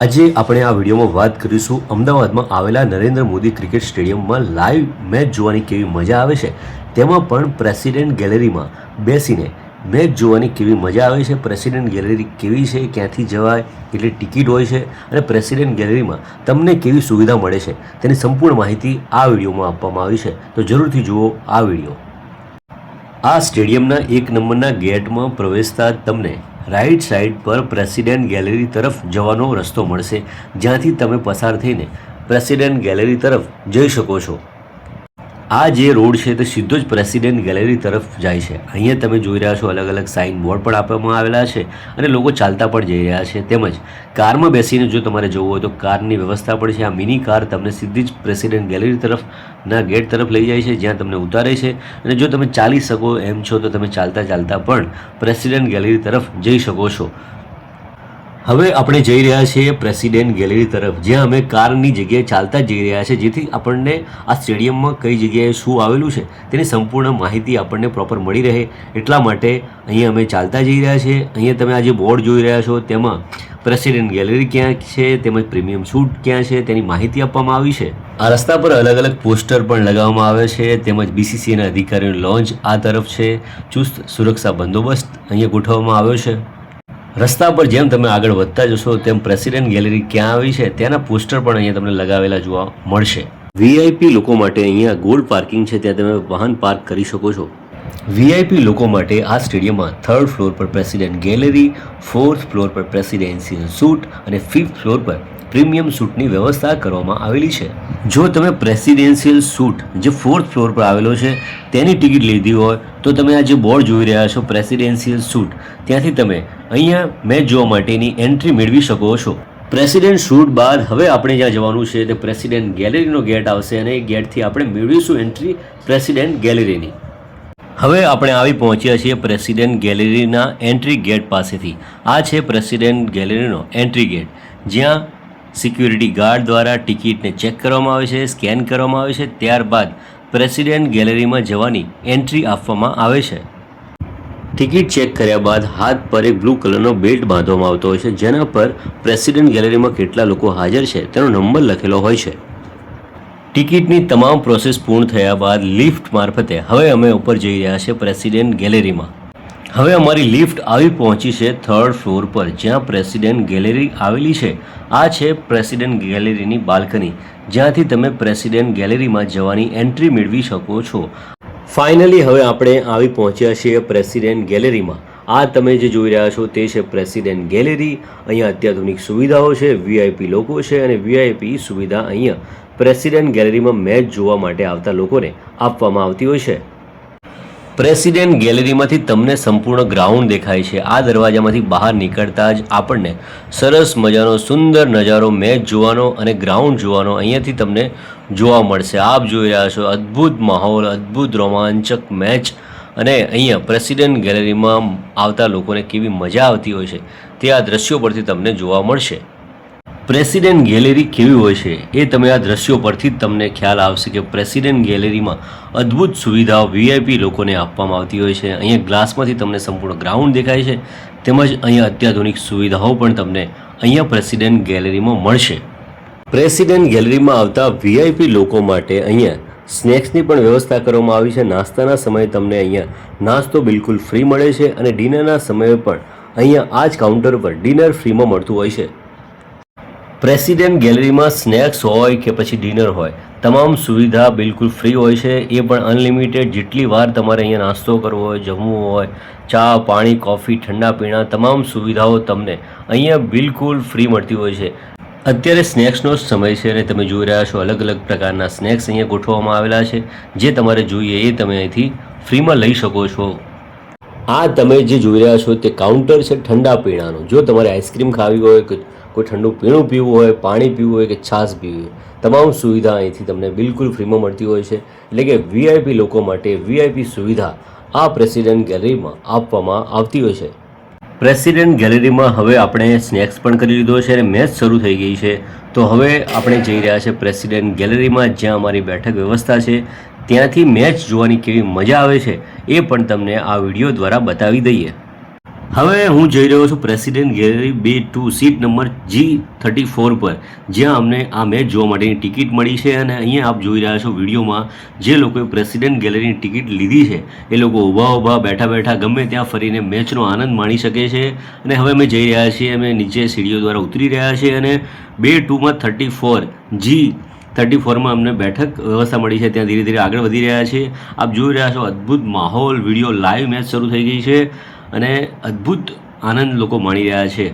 આજે આપણે આ વિડીયોમાં વાત કરીશું અમદાવાદમાં આવેલા નરેન્દ્ર મોદી ક્રિકેટ સ્ટેડિયમમાં લાઈવ મેચ જોવાની કેવી મજા આવે છે, તેમાં પણ પ્રેસિડેન્ટ ગેલેરીમાં બેસીને મેચ જોવાની કેવી મજા આવે છે, પ્રેસિડેન્ટ ગેલેરી કેવી છે, ક્યાંથી જવાય, કેટલી ટિકિટ હોય છે અને પ્રેસિડેન્ટ ગેલેરીમાં તમને કેવી સુવિધા મળે છે તેની સંપૂર્ણ માહિતી આ વિડીયોમાં આપવામાં આવી છે, તો જરૂરથી જુઓ આ વિડીયો। આ સ્ટેડિયમના 1 નંબરના ગેટમાં પ્રવેશતા તમને રાઈટ સાઈડ પર પ્રેસિડેન્ટ ગેલેરી તરફ જવાનો રસ્તો મળશે, જ્યાંથી તમે પસાર થઈને પ્રેસિડેન્ટ ગેલેરી તરફ જઈ શકો છો। આ જે રોડ છે તે સીધો જ પ્રેસિડેન્ટ ગેલેરી તરફ જાય છે। અહીંયા તમે જોઈ રહ્યા છો અલગ અલગ સાઇન બોર્ડ પણ આપવામાં આવેલા છે અને લોકો ચાલતા પણ જઈ રહ્યા છે, તેમજ કારમાં બેસીને જો તમારે જવું હોય તો કારની વ્યવસ્થા પણ છે। આ મિની કાર તમને સીધી જ પ્રેસિડેન્ટ ગેલેરી તરફના ગેટ તરફ લઈ જાય છે, જ્યાં તમને ઉતારે છે અને જો તમે ચાલી શકો એમ છો તો તમે ચાલતા ચાલતા પણ પ્રેસિડેન્ટ ગેલેરી તરફ જઈ શકો છો। હવે આપણે જઈ રહ્યા છીએ પ્રેસિડેન્ટ ગેલેરી તરફ, જ્યાં અમે કારની જગ્યાએ ચાલતા જઈ રહ્યા છીએ, જેથી આપણને આ સ્ટેડિયમમાં કઈ જગ્યાએ શું આવેલું છે તેની સંપૂર્ણ માહિતી આપણને પ્રોપર મળી રહે, એટલા માટે અહીંયા અમે ચાલતા જઈ રહ્યા છીએ। અહીંયા તમે આ જે બોર્ડ જોઈ રહ્યા છો તેમાં પ્રેસિડેન્ટ ગેલેરી ક્યાં છે તેમજ પ્રીમિયમ સૂટ ક્યાં છે તેની માહિતી આપવામાં આવી છે। આ રસ્તા પર અલગ અલગ પોસ્ટર પણ લગાવવામાં આવે છે, તેમજ BCCIના અધિકારીઓની લોન્જ આ તરફ છે, ચુસ્ત સુરક્ષા બંદોબસ્ત અહીંયા ગોઠવવામાં આવ્યો છે। રસ્તા પર જેમ તમે આગળ વધતા જશો તેમ પ્રેસિડેન્ટ ગેલેરી ક્યાં આવી છે તેના પોસ્ટર પણ અહીંયા તમને લગાવેલા જોવા મળશે। VIP લોકો માટે અહીંયા ગોલ્ડ પાર્કિંગ છે, ત્યાં તમે વાહન પાર્ક કરી શકો છો। VIP લોકો માટે આ સ્ટેડિયમમાં 3rd ફ્લોર પર પ્રેસિડેન્ટ ગેલેરી, 4th ફ્લોર પર પ્રેસિડેન્શિયલ સૂટ અને 5th ફ્લોર પર પ્રીમિયમ સૂટની વ્યવસ્થા કરવામાં આવેલી છે। જો તમે પ્રેસિડેન્શિયલ સૂટ જે 4th ફ્લોર પર આવેલો છે તેની ટિકિટ લીધી હોય તો તમે આ જે બોર્ડ જોઈ રહ્યા છો પ્રેસિડેન્શિયલ સૂટ, ત્યાંથી તમે અહીંયા મેચ જોવા માટેની એન્ટ્રી મેળવી શકો છો। પ્રેસિડેન્ટ સૂટ બાદ હવે આપણે જ્યાં જવાનું છે તે પ્રેસિડેન્ટ ગેલેરીનો ગેટ આવશે અને એ ગેટથી આપણે મેળવીશું એન્ટ્રી પ્રેસિડેન્ટ ગેલેરીની। હવે આપણે આવી પહોંચ્યા છીએ પ્રેસિડેન્ટ ગેલેરીના એન્ટ્રી ગેટ પાસેથી। આ છે પ્રેસિડેન્ટ ગેલેરીનો એન્ટ્રી ગેટ, જ્યાં સિક્યુરિટી ગાર્ડ દ્વારા ટિકિટને ચેક કરવામાં આવે છે, સ્કેન કરવામાં આવે છે, ત્યારબાદ પ્રેસિડેન્ટ ગેલેરીમાં જવાની એન્ટ્રી આપવામાં આવે છે। ટિકિટ ચેક કર્યા બાદ હાથ પર એક બ્લુ કલરનો બેલ્ટ બાંધવામાં આવતો હોય છે, જેના પર પ્રેસિડેન્ટ ગેલેરીમાં કેટલા લોકો હાજર છે તેનો નંબર લખેલો હોય છે। ટિકિટની તમામ પ્રોસેસ પૂર્ણ થયા બાદ લિફ્ટ મારફતે હવે અમે ઉપર જઈ રહ્યા છીએ પ્રેસિડેન્ટ ગેલેરીમાં। હવે અમારી લિફ્ટ આવી પહોંચી છે 3rd ફ્લોર પર, જ્યાં પ્રેસિડેન્ટ ગેલેરી આવેલી છે। આ છે પ્રેસિડેન્ટ ગેલેરીની બાલ્કની, જ્યાંથી તમે પ્રેસિડેન્ટ ગેલેરીમાં જવાની એન્ટ્રી મેળવી શકો છો। ફાઇનલી હવે આપણે આવી પહોંચ્યા છીએ પ્રેસિડેન્ટ ગેલેરીમાં। આ તમે જે જોઈ રહ્યા છો તે છે પ્રેસિડેન્ટ ગેલેરી। અહીંયા અત્યાધુનિક સુવિધાઓ છે, VIP લોકો છે અને VIP સુવિધા અહીંયા પ્રેસિડેન્ટ ગેલેરીમાં મેચ જોવા માટે આવતા લોકોને આપવામાં આવતી હોય છે। પ્રેસિડેન્ટ ગેલેરીમાંથી તમને સંપૂર્ણ ગ્રાઉન્ડ દેખાય છે। આ દરવાજામાંથી બહાર નીકળતા જ આપણને સરસ મજાનો સુંદર નજારો મેચ જોવાનો અને ગ્રાઉન્ડ જોવાનો અહીંયાથી તમને જોવા મળશે। આપ જોઈ રહ્યા છો અદ્ભુત માહોલ, અદ્ભુત રોમાંચક મેચ, અને અહીંયા પ્રેસિડેન્ટ ગેલેરીમાં આવતા લોકોને કેવી મજા આવતી હોય છે તે આ દ્રશ્યો પરથી તમને જોવા મળશે। પ્રેસિડેન્ટ ગેલેરી કેવી હોય છે એ તમે આ દ્રશ્યો પરથી જ તમને ખ્યાલ આવશે કે પ્રેસિડેન્ટ ગેલેરીમાં અદ્ભુત સુવિધાઓ VIP લોકોને આપવામાં આવતી હોય છે। અહીંયા ગ્લાસમાંથી તમને સંપૂર્ણ ગ્રાઉન્ડ દેખાય છે, તેમજ અહીંયા અત્યાધુનિક સુવિધાઓ પણ તમને અહીંયા પ્રેસિડેન્ટ ગેલેરીમાં મળશે। પ્રેસિડેન્ટ ગેલેરીમાં આવતા VIP લોકો માટે અહીંયા સ્નેક્સની પણ વ્યવસ્થા કરવામાં આવી છે। નાસ્તાના સમયે તમને અહીંયા નાસ્તો બિલકુલ ફ્રી મળે છે અને ડિનરના સમયે પણ અહીંયા આ જ કાઉન્ટર પર ડિનર ફ્રીમાં મળતું હોય છે। પ્રેસિડેન્ટ ગેલેરીમાં સ્નેક્સ હોય કે પછી ડિનર હોય, તમામ સુવિધા બિલકુલ ફ્રી હોય છે, એ પણ અનલિમિટેડ। જેટલી વાર તમારે અહીંયા નાસ્તો કરવો હોય, જમવું હોય, ચા, પાણી, કોફી, ઠંડા પીણા તમામ સુવિધાઓ તમને અહીંયા બિલકુલ ફ્રી મળતી હોય છે। અત્યારે સ્નેક્સનો જ સમય છે અને તમે જોઈ રહ્યા છો અલગ અલગ પ્રકારના સ્નેક્સ અહીંયા ગોઠવવામાં આવેલા છે, જે તમારે જોઈએ એ તમે અહીંથી ફ્રીમાં લઈ શકો છો। આ તમે જે જોઈ રહ્યા છો તે કાઉન્ટર છે ઠંડા પીણાનું। જો તમારે આઈસ્ક્રીમ ખાવી હોય કે કોઈ ઠંડુ પીણું પીવું હોય, પાણી પીવું હોય કે છાશ પીવી હોય, તમામ સુવિધા અહીંથી તમને બિલકુલ ફ્રીમાં મળતી હોય છે। એટલે કે VIP લોકો માટે VIP સુવિધા આ પ્રેસિડેન્ટ ગેલેરીમાં આપવામાં આવતી હોય છે। પ્રેસિડેન્ટ ગેલેરીમાં હવે આપણે સ્નેક્સ પણ કરી લીધો છે અને મેચ શરૂ થઈ ગઈ છે, તો હવે આપણે જઈ રહ્યા છે પ્રેસિડેન્ટ ગેલેરીમાં, જ્યાં અમારી બેઠક વ્યવસ્થા છે। ત્યાંથી મેચ જોવાની કેવી મજા આવે છે એ પણ તમને આ વિડીયો દ્વારા બતાવી દઈએ। હવે હું જઈ રહ્યો છું president gallery 2 seat number G34 પર, જ્યાં અમને આ મેચ જોવા માટેની ટિકિટ મળી છે. અને અહીંયા આપ જોઈ રહ્યા છો વિડીયોમાં જે લોકોએ પ્રેસિડેન્ટ ગેલેરીની ટિકિટ લીધી છે એ લોકો ઊભા બેઠા બેઠા ગમે ત્યાં ફરીને મેચનો આનંદ માણી શકે છે. અને હવે અમે જઈ રહ્યા છીએ, અમે નીચે સીડીઓ દ્વારા ઉતરી રહ્યા છીએ અને 2-2માં 34 G34માં અમને બેઠક વ્યવસ્થા મળી છે, ત્યાં ધીરે ધીરે આગળ વધી રહ્યા છીએ. આપ જોઈ રહ્યા છો અદ્ભુત માહોલ, વિડીયો લાઈવ મેચ શરૂ થઈ ગઈ છે અને અદ્ભુત આનંદ લોકો માણી રહ્યા છે.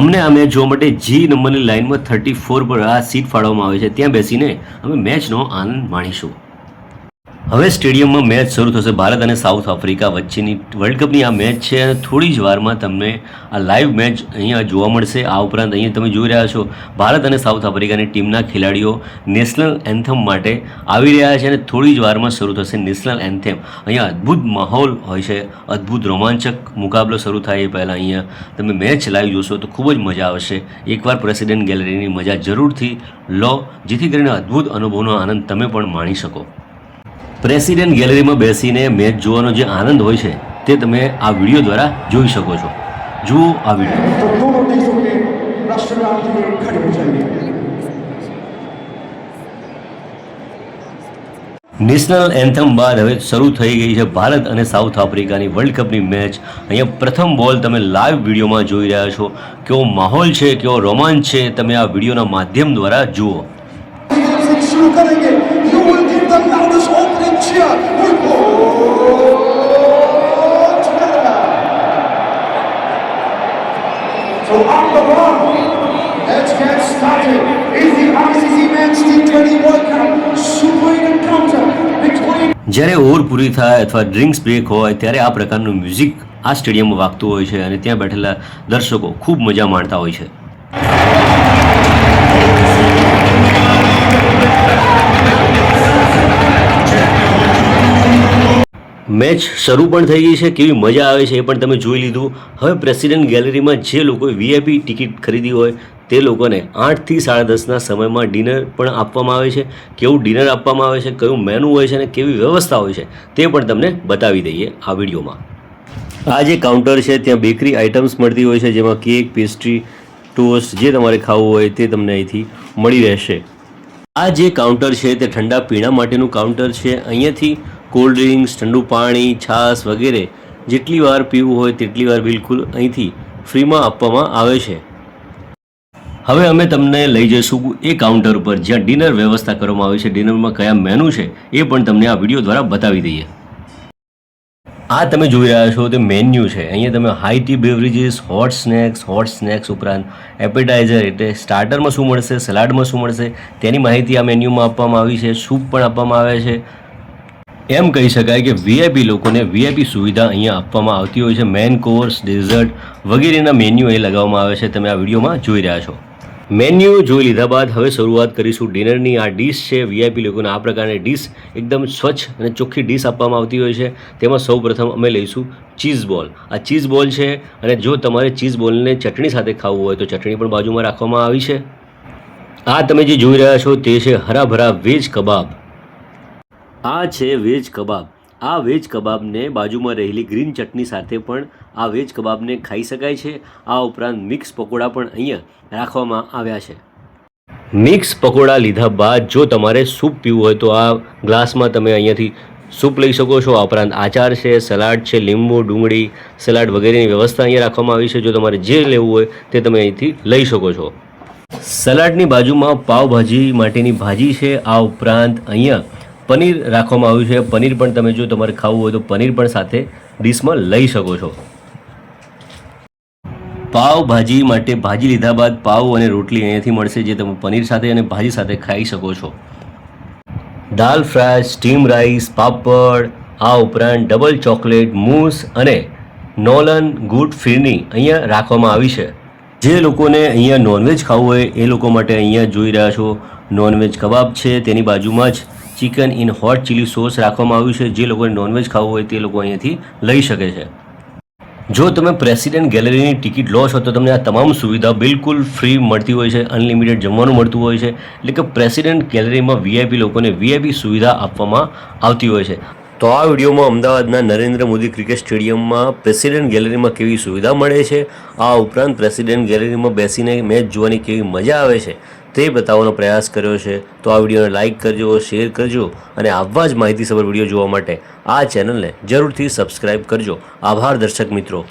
અમને આ મેચ જોવા માટે G નંબરની લાઇનમાં 34 પર આ સીટ ફાળવવામાં આવે છે, ત્યાં બેસીને અમે મેચનો આનંદ માણીશું. હવે સ્ટેડિયમમાં મેચ શરૂ થશે. ભારત અને સાઉથ આફ્રિકા વચ્ચેની વર્લ્ડ કપની આ મેચ છે અને થોડી જ વારમાં તમને આ લાઈવ મેચ અહીંયા જોવા મળશે. આ ઉપરાંત અહીંયા તમે જોઈ રહ્યા છો ભારત અને સાઉથ આફ્રિકાની ટીમના ખેલાડીઓ નેશનલ એન્થમ માટે આવી રહ્યા છે અને થોડી જ વારમાં શરૂ થશે નેશનલ એન્થમ. અહીંયા અદ્ભુત માહોલ હોય છે, અદ્ભુત રોમાંચક મુકાબલો શરૂ થાય એ પહેલાં અહીંયા તમે મેચ લાઈવ જોશો તો ખૂબ જ મજા આવશે. એકવાર પ્રેસિડેન્ટ ગેલેરીની મજા જરૂરથી લો, જેથી કરીને અદ્ભુત અનુભવનો આનંદ તમે પણ માણી શકો. પ્રેસિડેન્ટ ગેલેરીમાં બેસીને મેચ જોવાનો જે આનંદ હોય છે તે તમે આ વિડીયો દ્વારા જોઈ શકો છો. જુઓ આ વિડીયો. નેશનલ એન્થમ બાદ હવે શરૂ થઈ ગઈ છે ભારત અને સાઉથ આફ્રિકાની વર્લ્ડ કપની મેચ. અહીંયા પ્રથમ બોલ તમે લાઈવ વિડીયોમાં જોઈ રહ્યા છો. કેવો માહોલ છે, કેવો રોમાંચ છે, તમે આ વિડીયોના માધ્યમ દ્વારા જુઓ. So on the ball, let's get started. Is the ICC Men's T20 World Cup super encounter between. જ્યારે ઓવર પૂરી થાય અથવા ડ્રિંક્સ બ્રેક હોય ત્યારે આ પ્રકારનું મ્યુઝિક આ સ્ટેડિયમમાં વાગતું હોય છે અને ત્યાં બેઠેલા દર્શકો ખૂબ મજા માણતા હોય છે. મેચ શરૂ પણ થઈ ગઈ છે, કેવી મજા આવે છે એ પણ તમે જોઈ લીધું. હવે પ્રેસિડેન્ટ ગેલેરીમાં જે લોકોએ VIP ટિકિટ ખરીદી હોય તે લોકોને 8 થી 10:30ના સમયમાં ડિનર પણ આપવામાં આવે છે. કેવું ડિનર આપવામાં આવે છે, કયું મેનુ હોય છે અને કેવી વ્યવસ્થા હોય છે તે પણ તમને બતાવી દઈએ આ વિડીયોમાં. આ જે કાઉન્ટર છે ત્યાં બેકરી આઇટમ્સ મળતી હોય છે, જેમાં કેક, પેસ્ટ્રી, ટોસ્ટ જે તમારે ખાવું હોય તે તમને અહીંથી મળી રહેશે. આ જે કાઉન્ટર છે તે ઠંડા પીણા માટેનું કાઉન્ટર છે. અહીંયાથી કોલ્ડ ડ્રિંક્સ, ઠંડુ પાણી, છાશ વગેરે જેટલી વાર પીવું હોય તેટલી વાર બિલકુલ અહીંથી ફ્રીમાં આપવામાં આવે છે. હવે અમે તમને લઈ જઈશું એ કાઉન્ટર પર જ્યાં ડિનર વ્યવસ્થા કરવામાં આવી છે. ડિનરમાં કયા મેનુ છે એ પણ તમને આ વિડીયો દ્વારા બતાવી દઈએ. આ તમે જોઈ રહ્યા છો તે મેન્યુ છે. અહીંયા તમે high tea beverages, hot snacks ઉપરાંત એપેટાઇઝર એટલે સ્ટાર્ટરમાં શું મળશે, સલાડમાં શું મળશે તેની માહિતી આ મેન્યુમાં આપવામાં આવી છે. સૂપ પણ આપવામાં આવે છે. એમ કહી શકાય કે VIP લોકોને VIP સુવિધા અહીંયા આપવામાં આવતી હોય છે. મેન કોર્સ, ડેઝર્ટ વગેરેના મેન્યુ અહીં લગાવવામાં આવે છે. તમે આ વિડીયોમાં જોઈ રહ્યા છો. મેન્યુ જોઈ લીધા બાદ હવે શરૂઆત કરીશું ડિનરની. આ ડીશ છે VIP લોકોને આ પ્રકારની ડીશ એકદમ સ્વચ્છ અને ચોખ્ખી ડીશ આપવામાં આવતી હોય છે. તેમાં સૌ પ્રથમ અમે લઈશું ચીઝ બોલ. આ ચીઝ બોલ છે અને જો તમારે ચીઝ બોલને ચટણી સાથે ખાવું હોય તો ચટણી પણ બાજુમાં રાખવામાં આવી છે. આ તમે જે જોઈ રહ્યા છો તે છે હરાભરા વેજ કબાબ. આ છે વેજ કબાબ. આ વેજ કબાબને બાજુમાં રહેલી ગ્રીન ચટણી સાથે પણ આ વેજ કબાબને ખાઈ શકાય છે. આ ઉપરાંત મિક્સ પકોડા પણ અહીંયા રાખવામાં આવ્યા છે. મિક્સ પકોડા લીધા બાદ જો તમારે સૂપ પીવું હોય તો આ ગ્લાસમાં તમે અહીંયાથી સૂપ લઈ શકો છો. આ ઉપરાંત આચાર છે, સલાડ છે, લીંબુ, ડુંગળી, સલાડ વગેરેની વ્યવસ્થા અહીંયા રાખવામાં આવી છે. જો તમારે જે લેવું હોય તે તમે અહીંથી લઈ શકો છો. સલાડની બાજુમાં પાવભાજી માટેની ભાજી છે. આ ઉપરાંત અહીંયા પનીર રાખવામાં આવ્યું છે. પનીર પણ તમે જો તમારે ખાવું હોય તો પનીર પણ સાથે ડીશમાં લઈ શકો છો. પાવભાજી માટે ભાજી લીધા બાદ પાવ અને રોટલી અહીંયાથી મળશે, જે તમે પનીર સાથે અને ભાજી સાથે ખાઈ શકો છો. દાલ ફ્રાય, સ્ટીમ રાઈસ, પાપડ, આ ઉપરાંત ડબલ ચોકલેટ મૂસ અને નોલન ગુડ ફિરની અહીંયા રાખવામાં આવી છે. જે લોકોને અહીંયા નોનવેજ ખાવું હોય એ લોકો માટે અહીંયા જોઈ રહ્યા છો નોનવેજ કબાબ છે. તેની બાજુમાં જ chicken in hot chilli sauce રાખવામાં આવ્યું છે. જે લોકોને નોનવેજ ખાવું હોય તે લોકો અહીંયાથી લઈ શકે છે. જો તમે પ્રેસિડેન્ટ ગેલેરીની ટિકિટ લો છો તો તમને આ તમામ સુવિધા બિલકુલ ફ્રી મળતી હોય છે. અનલિમિટેડ જમવાનું મળતું હોય છે. એટલે કે પ્રેસિડેન્ટ ગેલેરીમાં VIP લોકોને VIP સુવિધા આપવામાં આવતી હોય છે. તો આ વિડીયોમાં અમદાવાદના નરેન્દ્ર મોદી ક્રિકેટ સ્ટેડિયમમાં પ્રેસિડેન્ટ ગેલેરીમાં કેવી સુવિધા મળે છે, આ ઉપરાંત પ્રેસિડેન્ટ ગેલેરીમાં બેસીને મેચ જોવાની કેવી મજા આવે છે તે બતાવવાનો પ્રયાસ કર્યો છે. તો આ વિડીયોને લાઇક કરજો, શેર કરજો અને આવા જ માહિતીસભર વિડીયો જોવા માટે આ ચેનલને જરૂરથી સબસ્ક્રાઈબ કરજો. આભાર દર્શક મિત્રો.